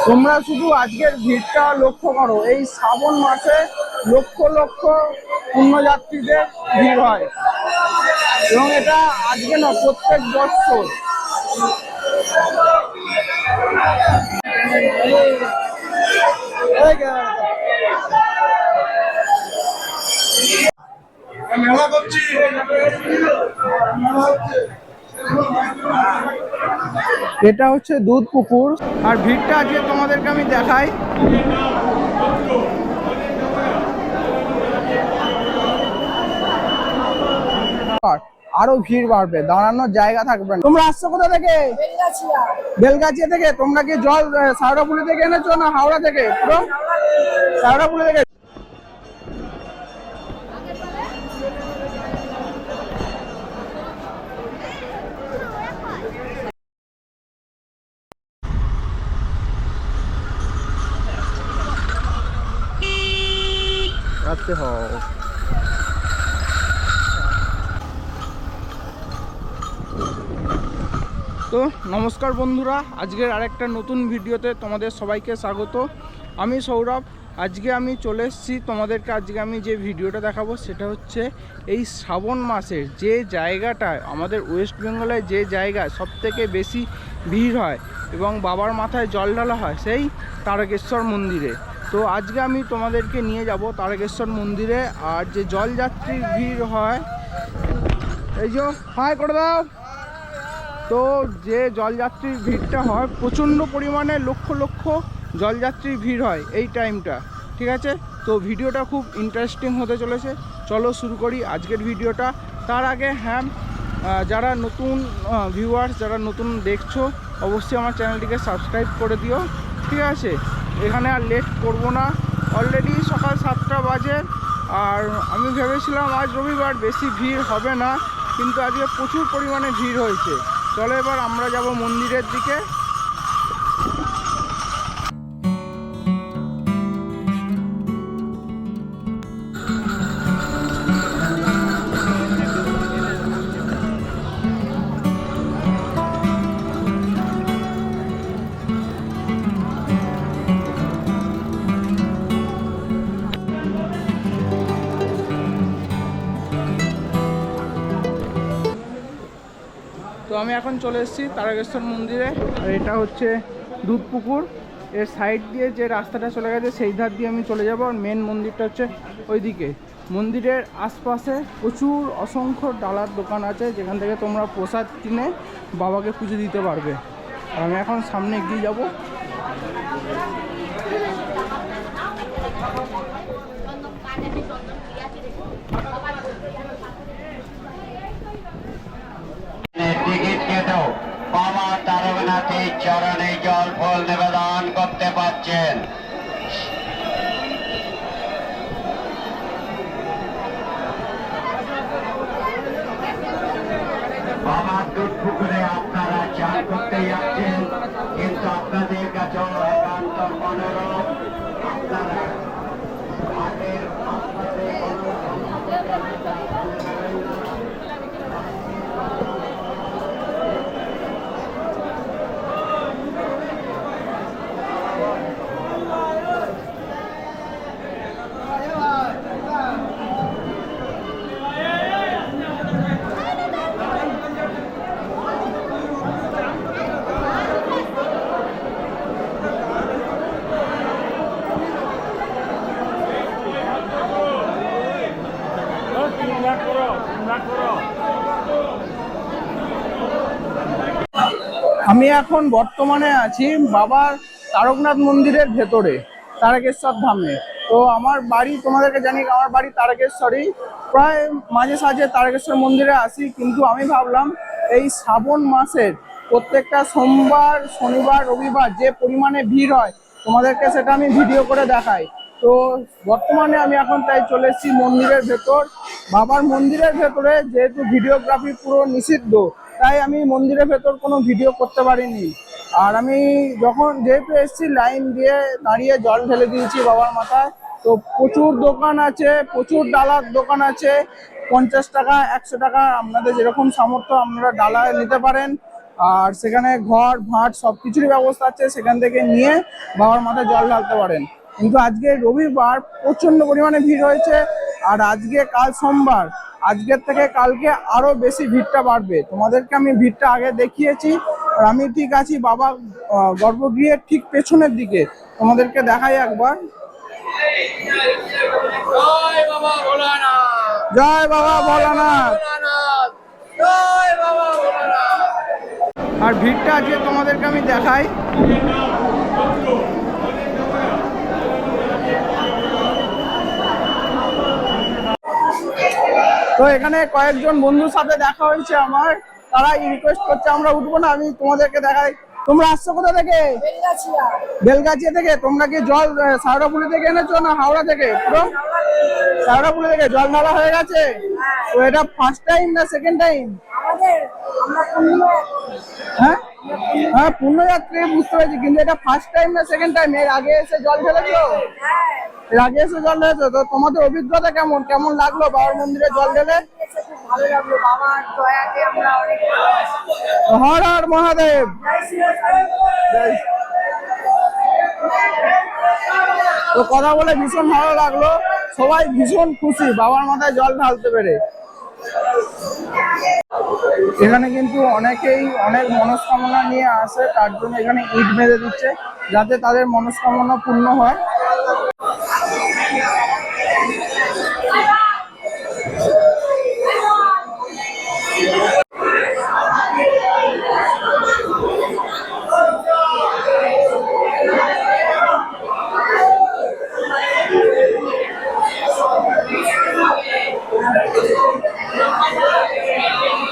তোমরা শুধু আজকের ভিড়টা লক্ষ্য করো, এই শ্রাবণ মাসে লক্ষ লক্ষ পুণ্যযাত্রীদের ভিড় হয় এবং এটা আজকে না, প্রত্যেক বছর। মেলা করছি, এটা হচ্ছে দুধ পুকুর। আর ভিড়টা আজকে তোমাদেরকে আমি দেখাই। আরো ভিড় বাড়বে, দাঁড়ানোর জায়গা থাকবে না। তোমরা আসছো কোথা থেকে? বেলগাছিয়া থেকে। তোমরা কি জল শাওড়াফুলি থেকে এনেছো না হাওড়া থেকে? পুরো শাওড়াফুলি থেকে। রাখতে হবে। তো নমস্কার বন্ধুরা, আজকের আরেকটা নতুন ভিডিওতে তোমাদের সবাইকে স্বাগত। আমি সৌরভ। আজকে আমি চলে এসেছি তোমাদেরকে। আজকে আমি যে ভিডিওটা দেখাবো সেটা হচ্ছে এই শ্রাবণ মাসের যে জায়গাটায়, আমাদের ওয়েস্ট বেঙ্গলে যে জায়গায় সবথেকে বেশি ভিড় হয় এবং বাবার মাথায় জল ঢালা হয়, সেই তারকেশ্বর মন্দিরে। তো আজকে আমি তোমাদেরকে নিয়ে যাব তারকেশ্বর মন্দিরে। আর যে জলযাত্রীর ভিড় হয়, এই যে হাই করে দাও। তো যে জলযাত্রীর ভিড়টা হয়, প্রচণ্ড পরিমাণে লক্ষ লক্ষ জলযাত্রীর ভিড় হয় এই টাইমটা, ঠিক আছে? তো ভিডিওটা খুব ইন্টারেস্টিং হতে চলেছে। চলো শুরু করি আজকের ভিডিওটা। তার আগে হ্যাঁ, যারা নতুন ভিউয়ার্স, যারা নতুন দেখছো, অবশ্যই আমার চ্যানেলটিকে সাবস্ক্রাইব করে দিও, ঠিক আছে? এখানে আর লেট করব না, অলরেডি সকাল 7টা বাজে। আর আমি ভেবেছিলাম আজ রবিবার বেশি ভিড় হবে না, কিন্তু আজকে প্রচুর পরিমাণে ভিড় হয়েছে। চলো এবার আমরা যাব মন্দিরের দিকে। তো আমি এখন চলে এসেছি তারকেশ্বর মন্দিরে। আর এটা হচ্ছে দুধ পুকুর। এর সাইড দিয়ে যে রাস্তাটা চলে গেছে সেই ধার দিয়ে আমি চলে যাব। আর মেন মন্দিরটা হচ্ছে ওইদিকে। মন্দিরের আশপাশে প্রচুর অসংখ্য ডালার দোকান আছে, যেখান থেকে তোমরা প্রসাদ কিনে বাবাকে পুজো দিতে পারবে। আর আমি এখন সামনে এগিয়ে যাব। টিকিট কেটেও বাবা তারকনাথের চরণে জল ফল নিবেদন করতে পারছেন। বাবার দুধ পুকুরে আপনারা চান করতে যাচ্ছেন, কিন্তু আপনাদের কাছে একান্ত অনুরোধ, আপনারা আগের আমি এখন বর্তমানে আছি বাবার তারকনাথ মন্দিরের ভেতরে, তারকেশ্বর ধামে। তো আমার বাড়ি, তোমাদেরকে জানি আমার বাড়ি তারকেশ্বরই। প্রায় মাঝে সাঝে তারকেশ্বর মন্দিরে আসি, কিন্তু আমি ভাবলাম এই শ্রাবণ মাসের প্রত্যেকটা সোমবার, শনিবার, রবিবার যে পরিমাণে ভিড় হয়, তোমাদেরকে সেটা আমি ভিডিও করে দেখাই। তো বর্তমানে আমি এখন তাই চলে এসেছি মন্দিরের ভেতর। বাবার মন্দিরের ভেতরে যেহেতু ভিডিওগ্রাফি পুরো নিষিদ্ধ, তাই আমি মন্দিরের ভেতর কোনো ভিডিও করতে পারিনি। আর আমি যখন যেহেতু এসেছি, লাইন দিয়ে দাঁড়িয়ে জল ঢেলে দিয়েছি বাবার মাথায়। তো প্রচুর দোকান আছে, প্রচুর ডালার দোকান আছে। 50 টাকা, 100 টাকা, আপনাদের যেরকম সামর্থ্য আপনারা ডালা নিতে পারেন। আর সেখানে ঘর ভাট সব কিছুরই ব্যবস্থা আছে, সেখান থেকে নিয়ে বাবার মাথায় জল ঢালতে পারেন। কিন্তু আজকে রবিবার প্রচন্ড পরিমাণে ভিড় হয়েছে, আর আজকে কাল সোমবার, আজকের থেকে কালকে আরো বেশি ভিড়টা বাড়বে। তোমাদেরকে আমি ভিড়টা আগে দেখিয়েছি, আর আমি ঠিক আছি বাবা গর্ভগৃহের ঠিক পেছনের দিকে, তোমাদেরকে দেখাই একবার। জয় বাবা ভোলানাথ, জয় বাবা ভোলানাথ। ভোলানাথ, জয় বাবা ভোলানাথ। আর ভিড়টা আজকে তোমাদেরকে আমি দেখাই। তো এখানে কয়েকজন বন্ধুর সাথে দেখা হয়েছে আমার, তারা রিকোয়েস্ট করছে আমরা উঠবো না। আমি তোমাদেরকে দেখাই। তোমরা আসছো কোথা থেকে? বেলগাছিয়া থেকে। তোমরা কি জল সাউরাপুলি থেকে এনেছো না হাওড়া থেকে? পুরো সাউরাপুলি থেকে জল ঢালা হয়ে গেছে। তো এটা ফার্স্ট টাইম না সেকেন্ড টাইম? হ্যাঁ হ্যাঁ, পূর্ণযাত্রী বুঝতে পেরেছি, কিন্তু এটা ফার্স্ট টাইম না সেকেন্ড টাইম? এর আগে এসে জল ঢেলেছো? এর আগে এসে জল ঢেলেছো? তো তোমাদের অভিজ্ঞতা কেমন, কেমন লাগলো বাবার মন্দিরে জল ঢেলে? ভালো লাগলো, বাবার দয়াতে আমরা অনেক হর হর মহাদেব। তো কথা বলে ভীষণ ভালো লাগলো, সবাই ভীষণ খুশি বাবার মাথায় জল ঢালতে পেরে। এখানে কিন্তু অনেকেই অনেক মনস্কামনা নিয়ে আসে, তার জন্য এখানে ইট বেঁধে দিচ্ছে যাতে তাদের মনস্কামনা পূর্ণ হয়।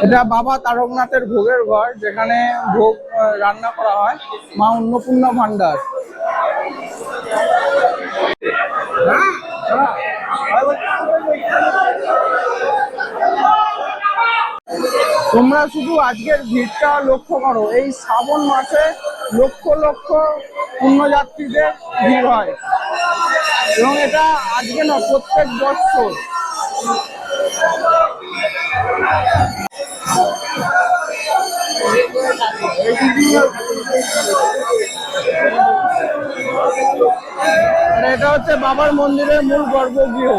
এটা বাবা তারকনাথের ভোগের ঘর, যেখানে ভোগ রান্না করা হয়, মা অন্নপূর্ণা ভান্ডার। তোমরা শুধু আজকের ভিড়টা লক্ষ্য করো, এই শ্রাবণ মাসে লক্ষ লক্ষ পুণ্যযাত্রীদের ভিড় হয়, এবং এটা আজকে না, প্রত্যেক বছর। এটা হচ্ছে বাবার মন্দিরের মূল গর্ভগৃহ।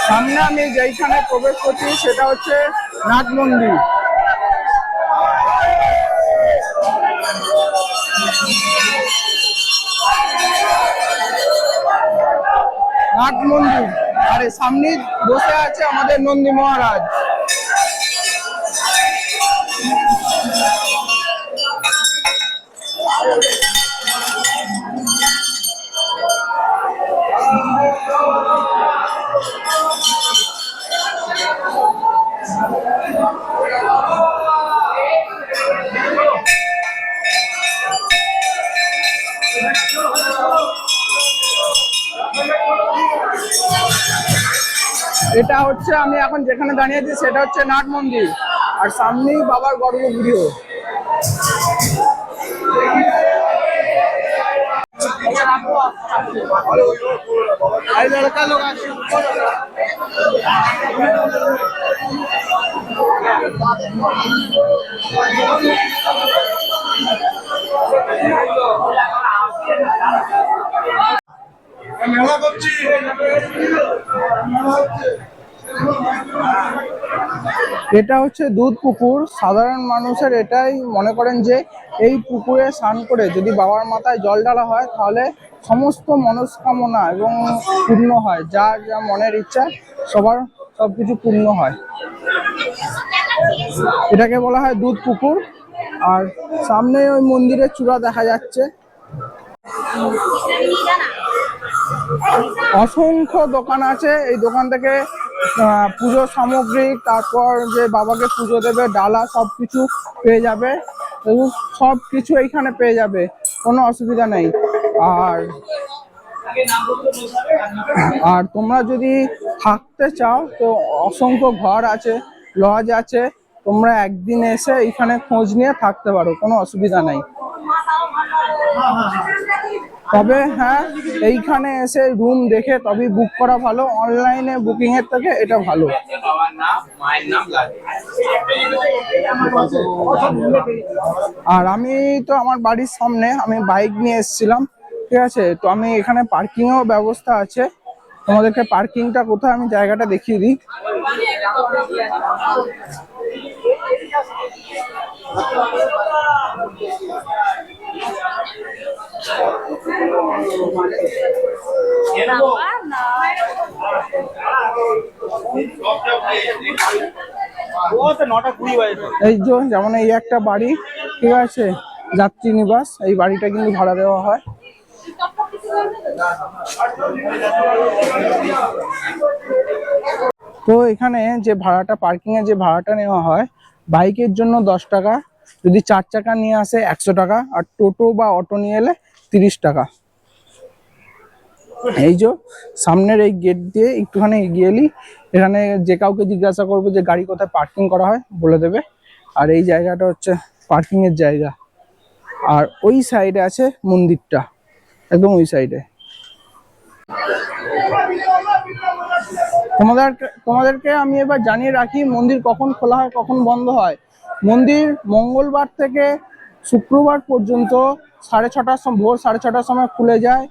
সামনে আমি যেইখানে প্রবেশ করছি সেটা হচ্ছে নাট মন্দির। নাট মন্দির, আর সামনে বসে আছে আমাদের নন্দী মহারাজ। এটা হচ্ছে আমি এখন যেখানে দাঁড়িয়ে আছি সেটা হচ্ছে নাট মন্দির, আর সামনেই বাবার গর্ভগৃহ। মেলা করছি। এটা হচ্ছে দুধ পুকুর। সাধারণ মানুষের এটাই মনে করেন যে এই পুকুরে স্নান করে যদি বাবার মাথায় জল ঢালা হয় তাহলে সমস্ত মনস্কামনা এবং পূর্ণ হয়, যার যা মনের ইচ্ছা সবার সবকিছু পূর্ণ হয়। এটাকে বলা হয় দুধ পুকুর। আর সামনে ওই মন্দিরের চূড়া দেখা যাচ্ছে। অসংখ্য দোকান আছে, এই দোকান থেকে পুজো সামগ্রী, তারপর যে বাবাকে পুজো দেবে ডালা, সবকিছু পেয়ে যাবে, এবং সবকিছু এইখানে পেয়ে যাবে, কোনো অসুবিধা নেই। আর তোমরা যদি থাকতে চাও তো অসংখ্য ঘর আছে, লজ আছে, তোমরা একদিন এসে এখানে খোঁজ নিয়ে থাকতে পারো, কোনো অসুবিধা নেই। তবে হ্যাঁ, এইখানে এসে রুম দেখে তবে বুক করা ভালো, অনলাইনে বুকিং এর থেকে এটা ভালো। বাবার নাম মায়ের নাম লাগে। আর আমি তো আমার বাড়ির সামনে আমি বাইক নিয়ে এসেছিলাম, ঠিক আছে, তো আমি এখানে পার্কিং এর ব্যবস্থা আছে, তোমাদেরকে পার্কিংটা কোথায় আমি জায়গাটা দেখিয়ে দিই। এই যে যেমন এই একটা বাড়ি, ঠিক আছে, যাত্রী নিবাস, এই বাড়িটা কিন্তু ভাড়া দেওয়া হয়। তো এখানে যে ভাড়াটা, পার্কিং এর যে ভাড়াটা নেওয়া হয়, বাইকের জন্য 10 টাকা, যদি 4 চাকা নিয়ে আসে 100 টাকা, আর টোটো বা অটো নিয়ে এলে 30 টাকা। এই যে সামনের এই গেট দিয়ে একটুখানি এগিয়ে এলি, এখানে যে কাউকে জিজ্ঞাসা করবো যে গাড়ি কোথায় পার্কিং করা হয় বলে দেবে। আর এই জায়গাটা হচ্ছে পার্কিং এর জায়গা, আর ওই সাইডে আছে মন্দিরটা, একদম ওই সাইডে। তোমাদেরকে আমি এবার জানিয়ে রাখি মন্দির কখন খোলা হয় কখন বন্ধ হয়। মন্দির মঙ্গলবার থেকে শুক্রবার পর্যন্ত 6:30 ভোর 6:30 সময় খুলে যায়,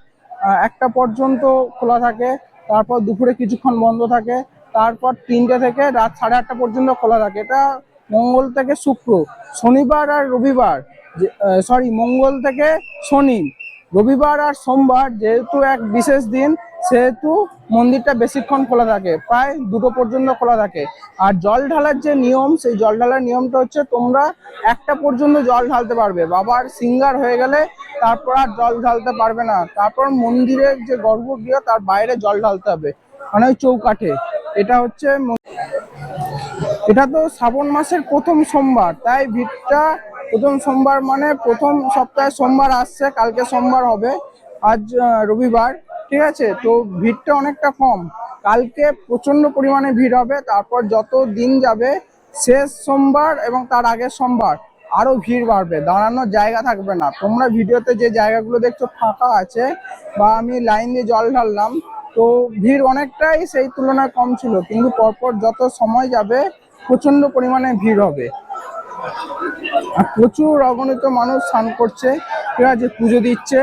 1টা পর্যন্ত খোলা থাকে, তারপর দুপুরে কিছুক্ষণ বন্ধ থাকে, তারপর 3টে থেকে রাত 8:30 পর্যন্ত খোলা থাকে। এটা মঙ্গল থেকে শুক্র, শনিবার আর রবিবার, মঙ্গল থেকে শনি, রবিবার আর সোমবার যেহেতু এক বিশেষ দিন, সেহেতু মন্দিরটা বেশিক্ষণ খোলা থাকে, প্রায় 2টো পর্যন্ত খোলা থাকে। আর জল ঢালার যে নিয়ম, সেই জল ঢালার নিয়মটা হচ্ছে তোমরা 1টা পর্যন্ত জল ঢালতে পারবে, বাবার সিঙ্গার হয়ে গেলে তারপর আর জল ঢালতে পারবে না। তারপর মন্দিরের যে গর্ভগৃহ তার বাইরে জল ঢালতে হবে, মানে ওই চৌকাঠে। এটা তো শ্রাবণ মাসের প্রথম সোমবার, তাই ভিড়টা প্রথম সোমবার মানে প্রথম সপ্তাহে সোমবার আসছে, কালকে সোমবার হবে, আজ রবিবার, ঠিক আছে, তো ভিড়টা অনেকটা কম। কালকে প্রচন্ড পরিমাণে ভিড় হবে, তারপর যত দিন যাবে শেষ সোমবার এবং তার আগের সোমবার আরো ভিড় বাড়বে, দাঁড়ানোর জায়গা থাকবে না। তোমরা ভিডিওতে যে জায়গাগুলো দেখছো ফাঁকা আছে, বা আমি লাইন দিয়ে জল ঢাললাম, তো ভিড় অনেকটাই সেই তুলনায় কম ছিল, কিন্তু পরপর যত সময় যাবে প্রচন্ড পরিমাণে ভিড় হবে। আর প্রচুর অগণিত মানুষ স্নান করছে, ঠিক আছে, পুজো দিচ্ছে,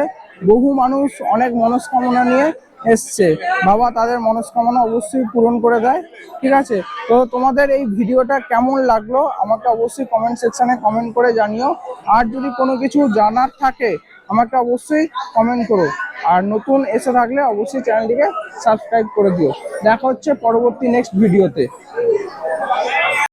বহু মানুষ অনেক মনস্কামনা নিয়ে এসছে, বাবা তাদের মনস্কামনা অবশ্যই পূরণ করে দেয়, ঠিক আছে। তো তোমাদের এই ভিডিওটা কেমন লাগলো আমাকে অবশ্যই কমেন্ট সেকশনে কমেন্ট করে জানিও। আর যদি কোনো কিছু জানার থাকে আমাকে অবশ্যই কমেন্ট করো, আর নতুন এসে থাকলে অবশ্যই চ্যানেলটিকে সাবস্ক্রাইব করে দিও। দেখা হচ্ছে পরবর্তী নেক্সট ভিডিওতে।